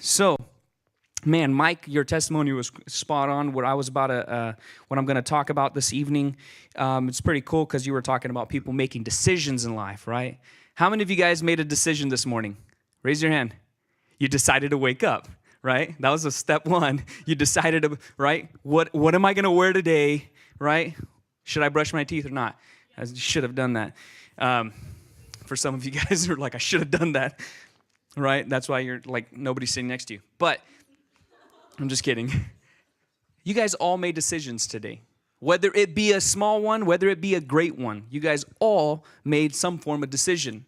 So, man, Mike, your testimony was spot on. What I'm going to talk about this evening, it's pretty cool because you were talking about people making decisions in life, right? How many of you guys made a decision this morning? Raise your hand. You decided to wake up, right? That was a step one. You decided to, right? What am I going to wear today, right? Should I brush my teeth or not? I should have done that. For some of you guys who are like, I should have done that, right? That's why you're like, nobody's sitting next to you. But I'm just kidding. You guys all made decisions today. Whether it be a small one, whether it be a great one, you guys all made some form of decision.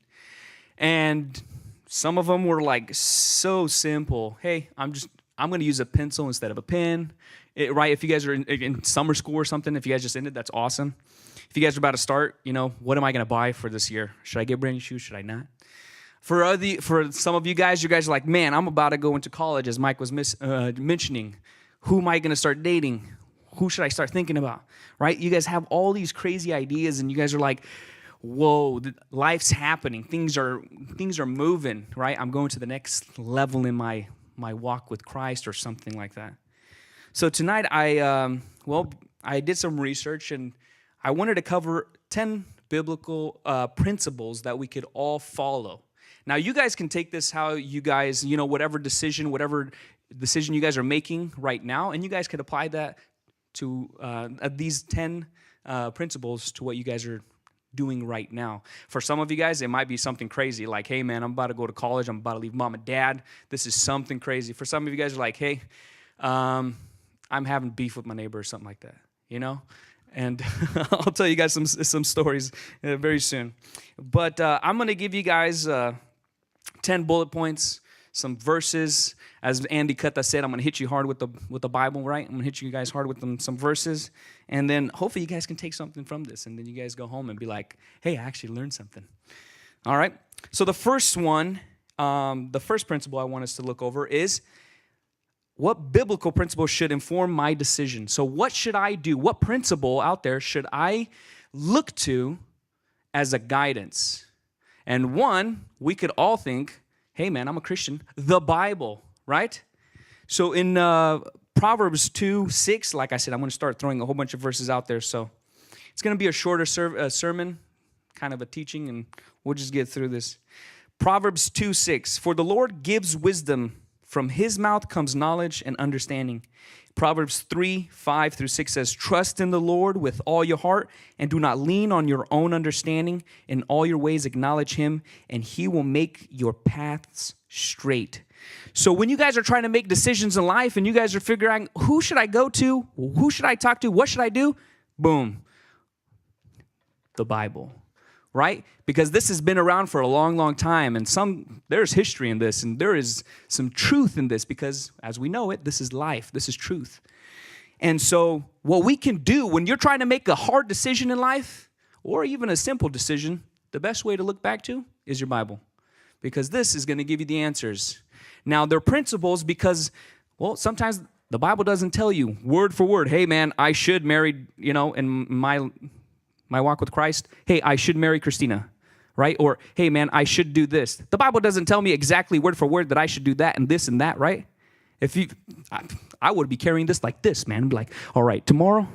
And some of them were like so simple. Hey, I'm going to use a pencil instead of a pen, right? If you guys are in summer school or something, if you guys just ended, that's awesome. If you guys are about to start, what am I going to buy for this year? Should I get brand new shoes? Should I not? For some of you guys are like, man, I'm about to go into college, as Mike was mentioning. Who am I going to start dating? Who should I start thinking about? Right? You guys have all these crazy ideas, and you guys are like, whoa, life's happening. Things are moving, right? I'm going to the next level in my walk with Christ or something like that. So tonight, I did some research, and I wanted to cover 10 biblical principles that we could all follow. Now, you guys can take this how you guys, whatever decision you guys are making right now, and you guys could apply that to these 10 principles to what you guys are doing right now. For some of you guys, it might be something crazy, like, hey, man, I'm about to go to college. I'm about to leave mom and dad. This is something crazy. For some of you guys are like, hey, I'm having beef with my neighbor or something like that, And I'll tell you guys some stories very soon. But I'm going to give you guys 10 bullet points, some verses. As Andy Kutta said, I'm going to hit you hard with the Bible, right? I'm going to hit you guys hard with some verses. And then hopefully you guys can take something from this. And then you guys go home and be like, hey, I actually learned something. All right? So the first one, the first principle I want us to look over is, what biblical principle should inform my decision? So what should I do? What principle out there should I look to as a guidance? And one, we could all think, hey, man, I'm a Christian. The Bible, right? So in Proverbs 2:6, like I said, I'm going to start throwing a whole bunch of verses out there. So it's going to be a shorter sermon, kind of a teaching, and we'll just get through this. Proverbs 2:6, for the Lord gives wisdom. From his mouth comes knowledge and understanding. Proverbs 3:5-6 says, trust in the Lord with all your heart and do not lean on your own understanding. In all your ways acknowledge him and he will make your paths straight. So when you guys are trying to make decisions in life and you guys are figuring out who should I go to, who should I talk to, what should I do? Boom, the Bible. Right? Because this has been around for a long, long time, and there's history in this, and there is some truth in this, because as we know it, this is life, this is truth. And so what we can do when you're trying to make a hard decision in life, or even a simple decision, the best way to look back to is your Bible, because this is going to give you the answers. Now, they're principles because, sometimes the Bible doesn't tell you word for word, hey, man, I should marry, in my walk with Christ, hey, I should marry Christina, right? Or, hey, man, I should do this. The Bible doesn't tell me exactly word for word that I should do that and this and that, right? I would be carrying this like this, man. I'd be like, all right, tomorrow,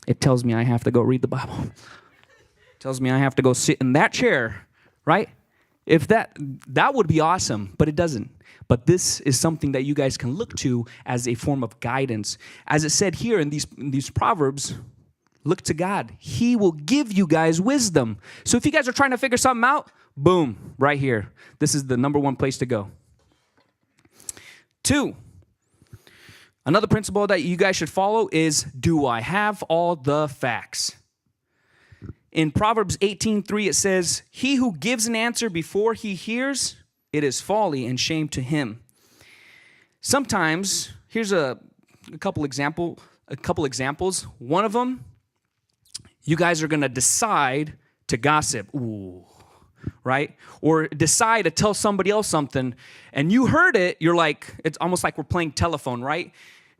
it tells me I have to go read the Bible. It tells me I have to go sit in that chair, right? If that would be awesome, but it doesn't. But this is something that you guys can look to as a form of guidance. As it said here in these Proverbs, look to God. He will give you guys wisdom. So if you guys are trying to figure something out, boom, right here. This is the number one place to go. 2, another principle that you guys should follow is, do I have all the facts? In Proverbs 18:3, it says, he who gives an answer before he hears, it is folly and shame to him. Sometimes, here's a couple examples. One of them, you guys are going to decide to gossip, right? Or decide to tell somebody else something, and you heard it, you're like, it's almost like we're playing telephone, right?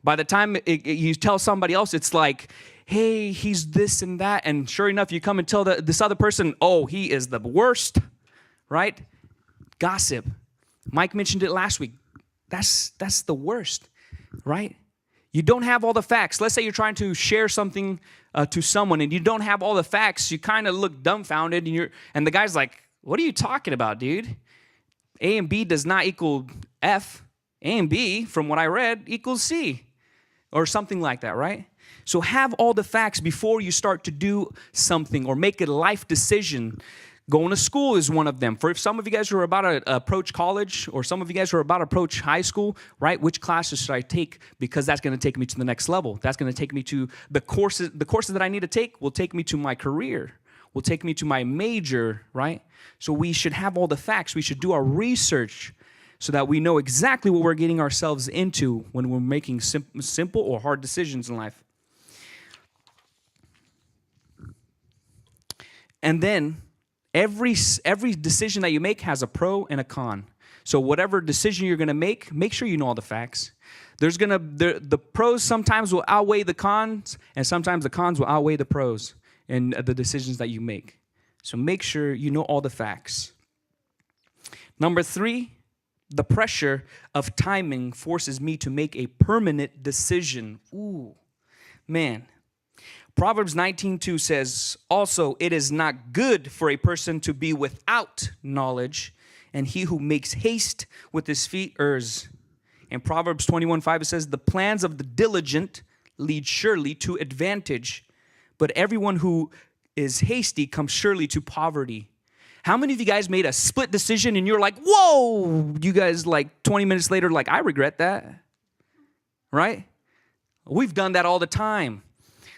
By the time you tell somebody else, it's like, hey, he's this and that, and sure enough, you come and tell this other person, oh, he is the worst, right? Gossip. Mike mentioned it last week. That's the worst, right? You don't have all the facts. Let's say you're trying to share something to someone and you don't have all the facts. You kind of look dumbfounded and the guy's like, what are you talking about, dude? A and B does not equal F. A and B, from what I read, equals C. Or something like that, right? So have all the facts before you start to do something or make a life decision. Going to school is one of them. For some of you guys who are about to approach college, or some of you guys who are about to approach high school, right? Which classes should I take? Because that's going to take me to the next level. That's going to take me to the courses. The courses that I need to take will take me to my career, will take me to my major, right? So we should have all the facts. We should do our research so that we know exactly what we're getting ourselves into when we're making simple or hard decisions in life. And then every decision that you make has a pro and a con. So whatever decision you're going to make sure you know all the facts. The pros sometimes will outweigh the cons, and sometimes the cons will outweigh the pros in the decisions that you make. So make sure you know all the facts. Number 3, the pressure of timing forces me to make a permanent decision. Ooh, man. Proverbs 19:2 says, also, it is not good for a person to be without knowledge, and he who makes haste with his feet errs. In Proverbs 21:5, it says, the plans of the diligent lead surely to advantage, but everyone who is hasty comes surely to poverty. How many of you guys made a split decision and you're like, whoa, you guys like 20 minutes later, like, I regret that, right? We've done that all the time.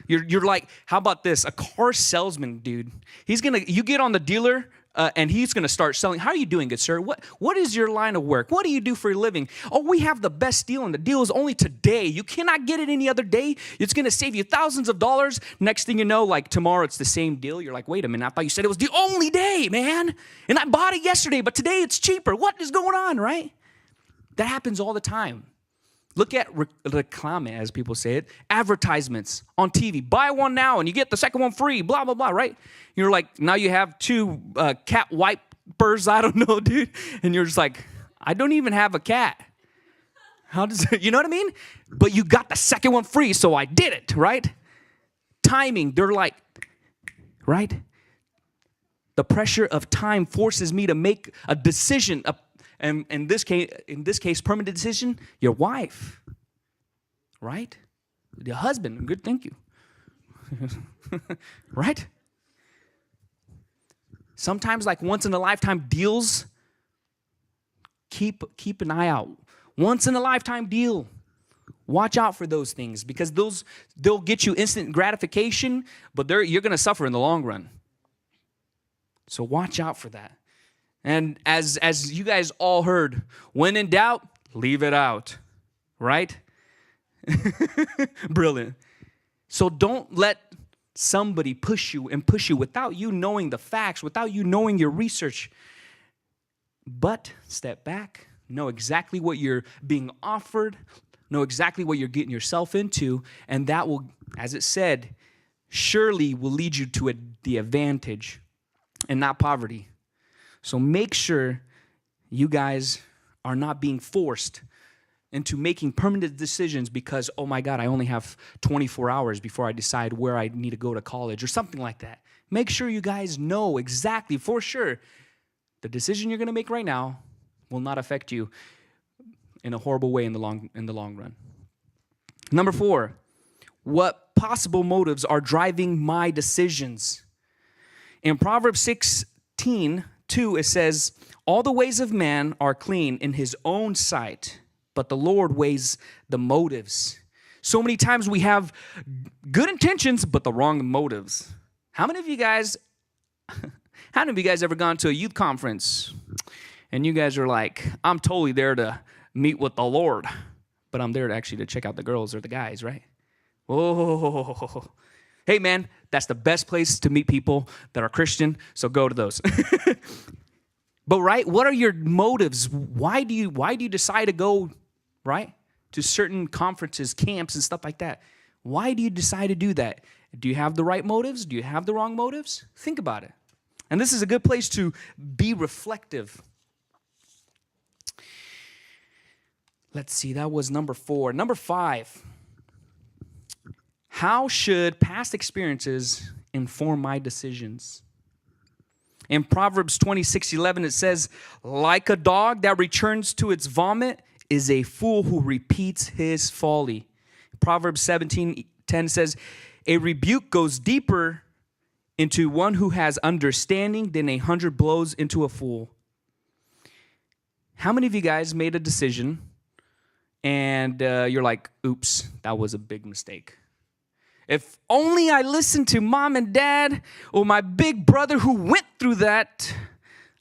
You're like, how about this? A car salesman, dude. You get on the dealer and he's gonna start selling. How are you doing, good sir? What is your line of work? What do you do for your living? Oh, we have the best deal, and the deal is only today. You cannot get it any other day. It's gonna save you thousands of dollars. Next thing you know, like tomorrow it's the same deal. You're like, wait a minute, I thought you said it was the only day, man. And I bought it yesterday, but today it's cheaper. What is going on, right? That happens all the time. Look at reclame, as people say it, advertisements on TV. Buy one now and you get the second one free, blah, blah, blah, right? You're like, now you have 2 cat wipers, I don't know, dude. And you're just like, I don't even have a cat. How does it, you know what I mean? But you got the second one free, so I did it, right? Timing, they're like, right? The pressure of time forces me to make a decision, and in this case, permanent decision, your wife, right? Your husband, good, thank you. Right? Sometimes like once in a lifetime deals, keep an eye out. Once in a lifetime deal. Watch out for those things, because they'll get you instant gratification, but you're going to suffer in the long run. So watch out for that. And as you guys all heard, when in doubt, leave it out, right? Brilliant. So don't let somebody push you without you knowing the facts, without you knowing your research. But step back, know exactly what you're being offered, know exactly what you're getting yourself into, and that will, as it said, surely will lead you to the advantage and not poverty. So make sure you guys are not being forced into making permanent decisions because, oh my God, I only have 24 hours before I decide where I need to go to college or something like that. Make sure you guys know exactly, for sure, the decision you're going to make right now will not affect you in a horrible way in the long run. Number 4, what possible motives are driving my decisions? In Proverbs 16:2, it says, all the ways of man are clean in his own sight, but the Lord weighs the motives. So many times we have good intentions, but the wrong motives. How many of you guys ever gone to a youth conference and you guys are like, I'm totally there to meet with the Lord, but I'm there to check out the girls or the guys, right? Oh, hey man, that's the best place to meet people that are Christian, so go to those. But right, what are your motives? Why do you decide to go, right, to certain conferences, camps, and stuff like that? Why do you decide to do that? Do you have the right motives? Do you have the wrong motives? Think about it. And this is a good place to be reflective. Let's see, that was number 4. Number 5. How should past experiences inform my decisions? In Proverbs 26:11, it says, like a dog that returns to its vomit is a fool who repeats his folly. Proverbs 17:10 says, a rebuke goes deeper into one who has understanding than 100 blows into a fool. How many of you guys made a decision and you're like, oops, that was a big mistake? If only I listened to mom and dad or my big brother who went through that,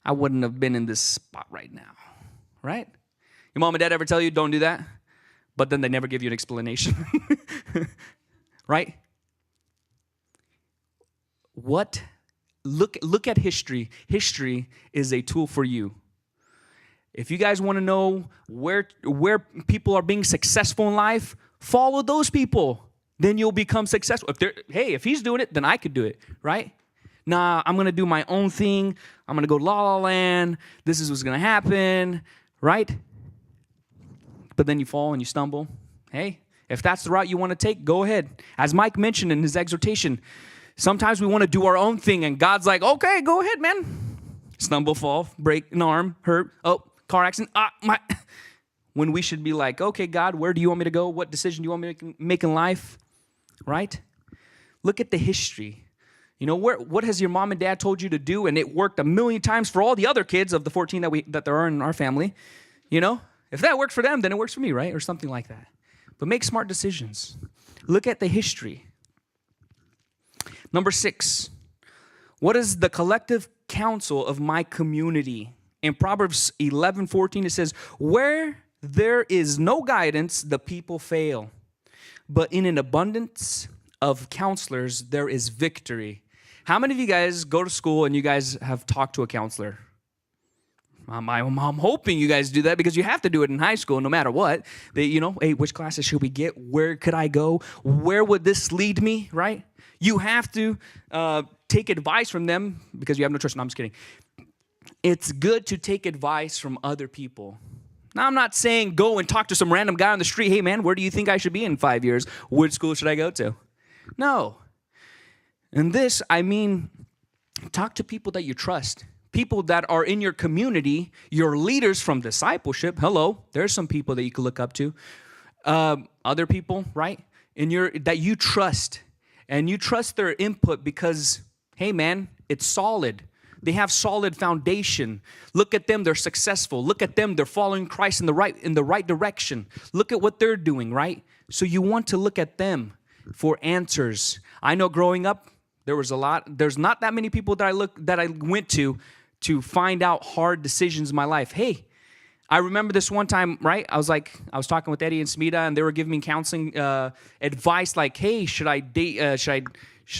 I wouldn't have been in this spot right now, right? Your mom and dad ever tell you don't do that? But then they never give you an explanation, right? Look at history. History is a tool for you. If you guys want to know where people are being successful in life, follow those people. Then you'll become successful. If he's doing it, then I could do it, right? Nah, I'm going to do my own thing. I'm going to go La La Land. This is what's going to happen, right? But then you fall and you stumble. Hey, if that's the route you want to take, go ahead. As Mike mentioned in his exhortation, sometimes we want to do our own thing, and God's like, okay, go ahead, man. Stumble, fall, break an arm, hurt, car accident, When we should be like, okay, God, where do you want me to go? What decision do you want me to make in life? Right? Look at the history. You know, what has your mom and dad told you to do? And it worked a million times for all the other kids of the 14 that there are in our family. You know, if that worked for them, then it works for me, right? Or something like that. But make smart decisions. Look at the history. Number 6, what is the collective counsel of my community? In Proverbs 11:14, it says, where there is no guidance, the people fail. But in an abundance of counselors, there is victory. How many of you guys go to school and you guys have talked to a counselor? I'm hoping you guys do that because you have to do it in high school no matter what. Hey, which classes should we get? Where could I go? Where would this lead me, right? You have to take advice from them because you have no choice. No, I'm just kidding. It's good to take advice from other people. Now, I'm not saying go and talk to some random guy on the street. Hey, man, where do you think I should be in 5 years? Which school should I go to? No. And this, I mean, talk to people that you trust. People that are in your community, your leaders from discipleship. Hello, there's some people that you can look up to. Other people, right? That you trust. And you trust their input because, hey, man, it's solid. They have solid foundation. Look at them, they're successful. Look at them, they're following Christ in the right direction. Look at what they're doing, right? So you want to look at them for answers. I know growing up, there's not that many people that I went to find out hard decisions in my life. Hey, I remember this one time, right? I was talking with Eddie and Smita, and they were giving me counseling advice like, hey, should I date? Should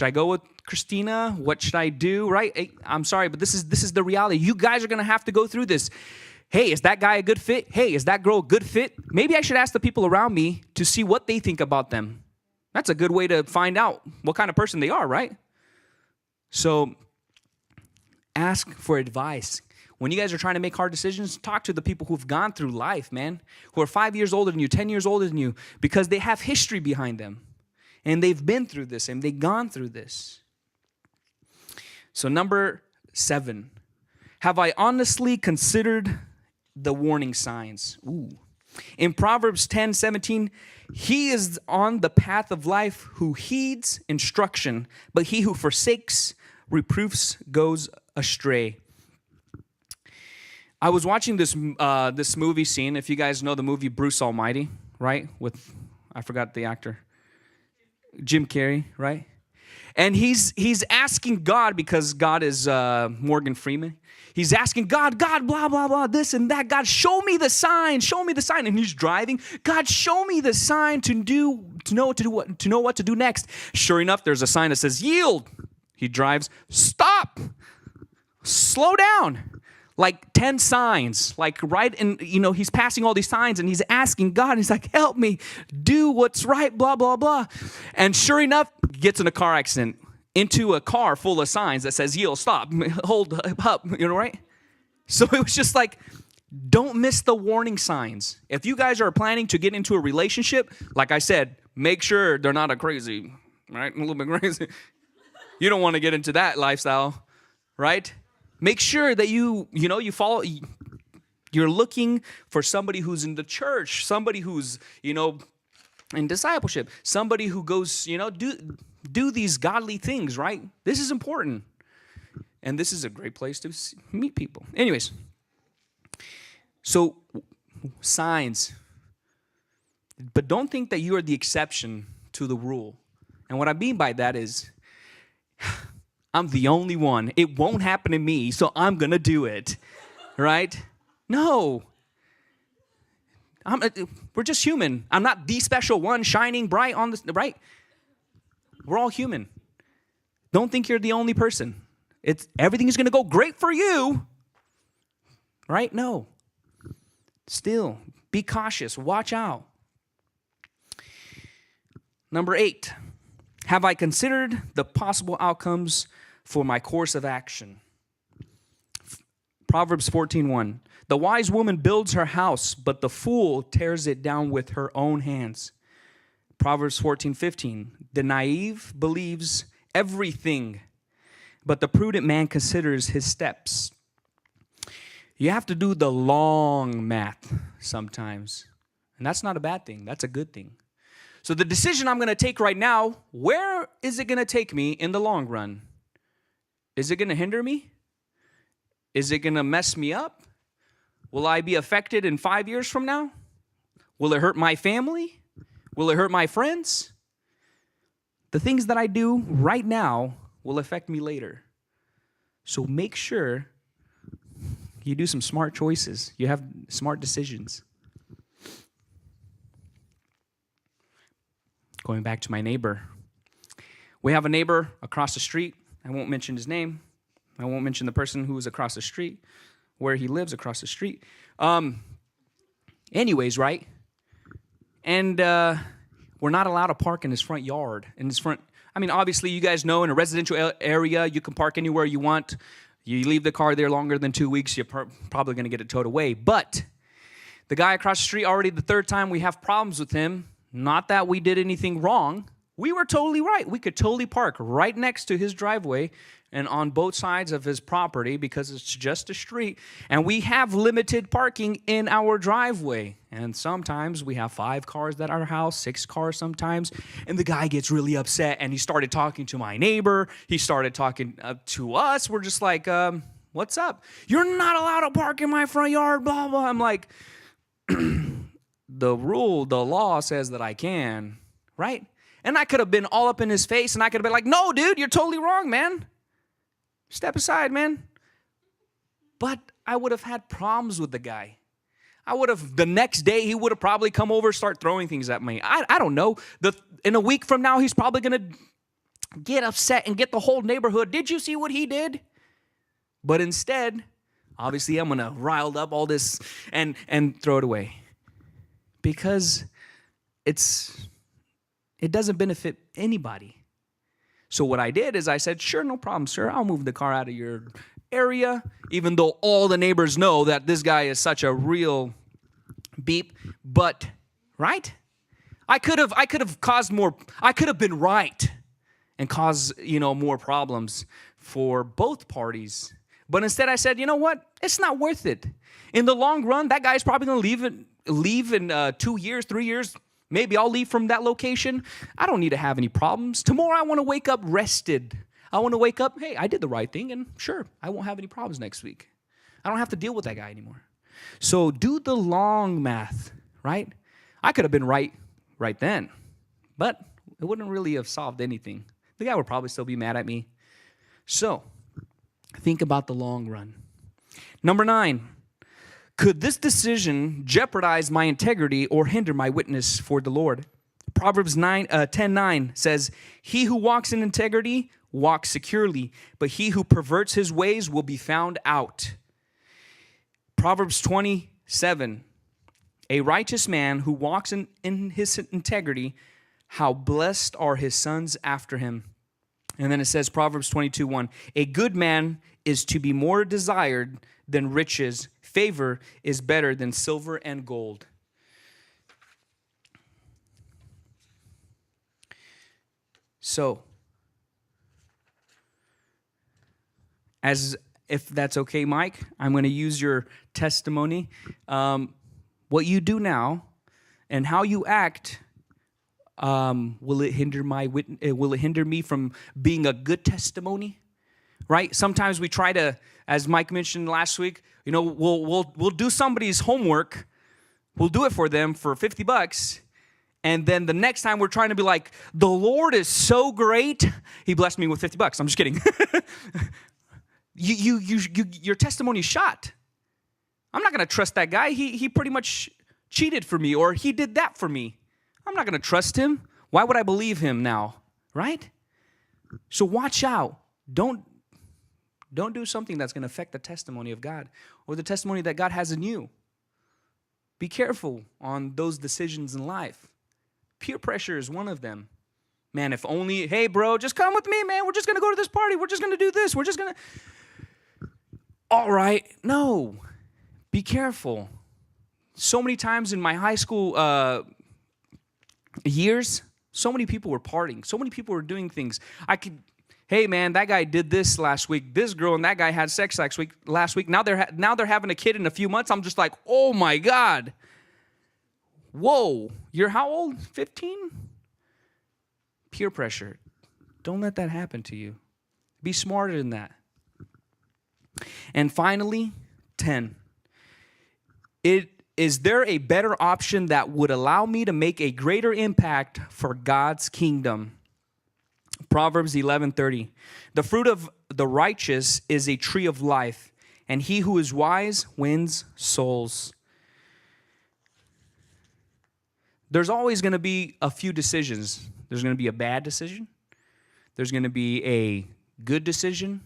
I go with Christina? What should I do? Right? Hey, I'm sorry, but this is the reality. You guys are going to have to go through this. Hey, is that guy a good fit? Hey, is that girl a good fit? Maybe I should ask the people around me to see what they think about them. That's a good way to find out what kind of person they are, right? So ask for advice. When you guys are trying to make hard decisions, talk to the people who've gone through life, man, who are 5 years older than you, 10 years older than you, because they have history behind them. And they've been through this, and they've gone through this. So number 7, have I honestly considered the warning signs? Ooh. In Proverbs 10:17, he is on the path of life who heeds instruction, but he who forsakes reproofs goes astray. I was watching this movie scene. If you guys know the movie Bruce Almighty, right? I forgot the actor. Jim Carrey, right? And he's asking God, because God is Morgan Freeman. He's asking God, blah, blah, blah, this and that. God, show me the sign. Show me the sign. And he's driving. God, show me the sign to know what to do next. Sure enough, there's a sign that says yield. He drives, stop, slow down. Like 10 signs, like right in, he's passing all these signs and he's asking God, he's like, help me do what's right, blah, blah, blah. And sure enough, gets in a car accident into a car full of signs that says yield, stop, hold up, right? So it was just like, Don't miss the warning signs. If you guys are planning to get into a relationship, like I said, make sure they're not a crazy, right? A little bit crazy. You don't want to get into that lifestyle, right? Make sure that you follow. You're looking for somebody who's in the church, somebody who's, in discipleship, somebody who goes, do these godly things, right? This is important. And this is a great place to meet people. Anyways, so signs. But don't think that you are the exception to the rule. And what I mean by that is, I'm the only one. It won't happen to me, so I'm going to do it, right? No. We're just human. I'm not the special one shining bright on the right. We're all human. Don't think you're the only person. Everything is going to go great for you, right? No. Still, be cautious. Watch out. Number 8, have I considered the possible outcomes for my course of action? Proverbs 14:1. The wise woman builds her house, but the fool tears it down with her own hands. Proverbs 14:15. The naive believes everything, but the prudent man considers his steps. You have to do the long math sometimes, and that's not a bad thing. That's a good thing. So the decision I'm going to take right now, where is it going to take me in the long run? Is it going to hinder me? Is it going to mess me up? Will I be affected in 5 years from now? Will it hurt my family? Will it hurt my friends? The things that I do right now will affect me later. So make sure you do some smart choices. You have smart decisions. Going back to my neighbor. We have a neighbor across the street. I won't mention his name. I won't mention the person who is across the street, where he lives across the street. Anyways, right? And we're not allowed to park in his front yard. Obviously, you guys know in a residential area, you can park anywhere you want. You leave the car there longer than 2 weeks, you're probably going to get it towed away. But the guy across the street, already the third time we have problems with him. Not that we did anything wrong. We were totally right. We could totally park right next to his driveway and on both sides of his property because it's just a street. And we have limited parking in our driveway. And sometimes we have 5 cars at our house, 6 cars sometimes. And the guy gets really upset and he started talking to my neighbor. He started talking to us. We're just like, what's up? You're not allowed to park in my front yard, blah, blah. I'm like, the law says that I can, right? And I could have been all up in his face and I could have been like, no, dude, you're totally wrong, man. Step aside, man. But I would have had problems with the guy. The next day, he would have probably come over, start throwing things at me. I don't know. In a week from now, he's probably going to get upset and get the whole neighborhood. Did you see what he did? But instead, obviously, I'm going to rile up all this and throw it away. Because it doesn't benefit anybody. So what I did is I said, sure, no problem, sir. I'll move the car out of your area, even though all the neighbors know that this guy is such a real beep. But, right? I could have caused more. I could have been right and caused, more problems for both parties. But instead I said, you know what? It's not worth it. In the long run, that guy's probably going to leave in 2 years, 3 years. Maybe I'll leave from that location. I don't need to have any problems. Tomorrow I want to wake up rested. I want to wake up, hey, I did the right thing, and sure, I won't have any problems next week. I don't have to deal with that guy anymore. So do the long math, right? I could have been right then, but it wouldn't really have solved anything. The guy would probably still be mad at me. So think about the long run. Number 9. Could this decision jeopardize my integrity or hinder my witness for the Lord? Proverbs 10:9 says, he who walks in integrity walks securely, but he who perverts his ways will be found out. Proverbs 20:7, a righteous man who walks in his integrity, how blessed are his sons after him. And then it says, Proverbs 22:1, a good man is to be more desired than riches. Favor is better than silver and gold. So, as if that's okay, Mike, I'm going to use your testimony. What you do now and how you act, will it hinder me from being a good testimony? Right? Sometimes we try to, as Mike mentioned last week, we'll do somebody's homework, we'll do it for them for $50. And then the next time we're trying to be like, the Lord is so great, He blessed me with $50. I'm just kidding. Your testimony is shot. I'm not going to trust that guy. He pretty much cheated for me, or he did that for me. I'm not going to trust him. Why would I believe him now? Right? So watch out. Don't do something that's going to affect the testimony of God or the testimony that God has in you. Be careful on those decisions in life. Peer pressure is one of them. Man, if only, hey, bro, just come with me, man. We're just going to go to this party. We're just going to do this. We're just going to. All right. No. Be careful. So many times in my high school years, so many people were partying. So many people were doing things. Hey, man, that guy did this last week. This girl and that guy had sex last week. Now they're having a kid in a few months. I'm just like, oh, my God. Whoa, you're how old? 15? Peer pressure. Don't let that happen to you. Be smarter than that. And finally, 10. Is there a better option that would allow me to make a greater impact for God's kingdom? Proverbs 11:30. The fruit of the righteous is a tree of life, and he who is wise wins souls. There's always going to be a few decisions. There's going to be a bad decision. There's going to be a good decision.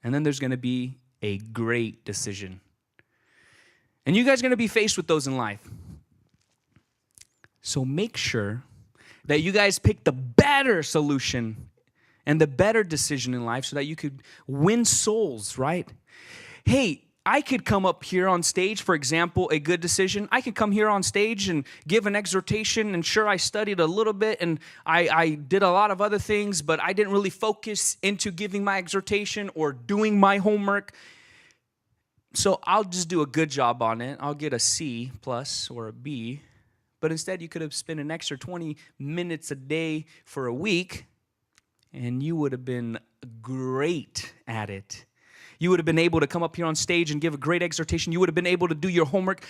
And then there's going to be a great decision. And you guys are going to be faced with those in life. So make sure that you guys pick the better solution and the better decision in life so that you could win souls, right? Hey, I could come up here on stage, for example, a good decision. I could come here on stage and give an exhortation, and sure, I studied a little bit, and I did a lot of other things, but I didn't really focus into giving my exhortation or doing my homework. So I'll just do a good job on it. I'll get a C plus or a B, but instead you could have spent an extra 20 minutes a day for a week, and you would have been great at it. You would have been able to come up here on stage and give a great exhortation. You would have been able to do your homework.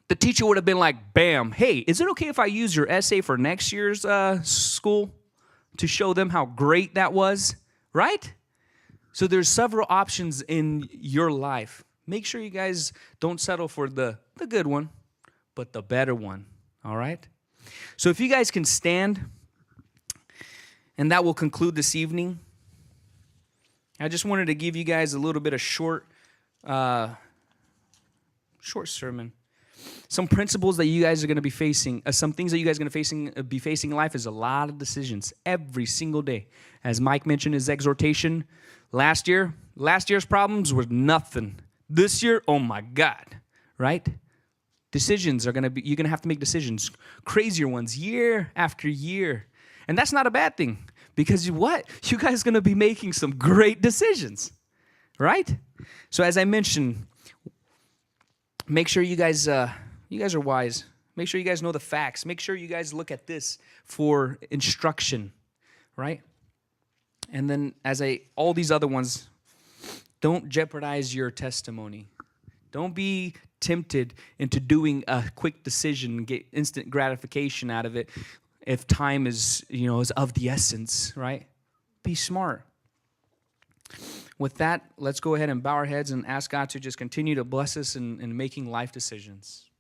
The teacher would have been like, bam, hey, is it okay if I use your essay for next year's school to show them how great that was? Right? So there's several options in your life. Make sure you guys don't settle for the good one, but the better one. All right? So if you guys can stand, and that will conclude this evening. I just wanted to give you guys a little bit of short sermon. Some principles that you guys are going to be facing, some things that you guys are going to be facing in life is a lot of decisions every single day. As Mike mentioned his exhortation, last year's problems were nothing. This year, oh my God, right? Decisions you're going to have to make decisions, crazier ones year after year. And that's not a bad thing. Because what? You guys are going to be making some great decisions, right? So as I mentioned, make sure you guys are wise. Make sure you guys know the facts. Make sure you guys look at this for instruction, right? And then all these other ones, don't jeopardize your testimony. Don't be tempted into doing a quick decision and get instant gratification out of it. If time is of the essence, right? Be smart. With that, let's go ahead and bow our heads and ask God to just continue to bless us in making life decisions.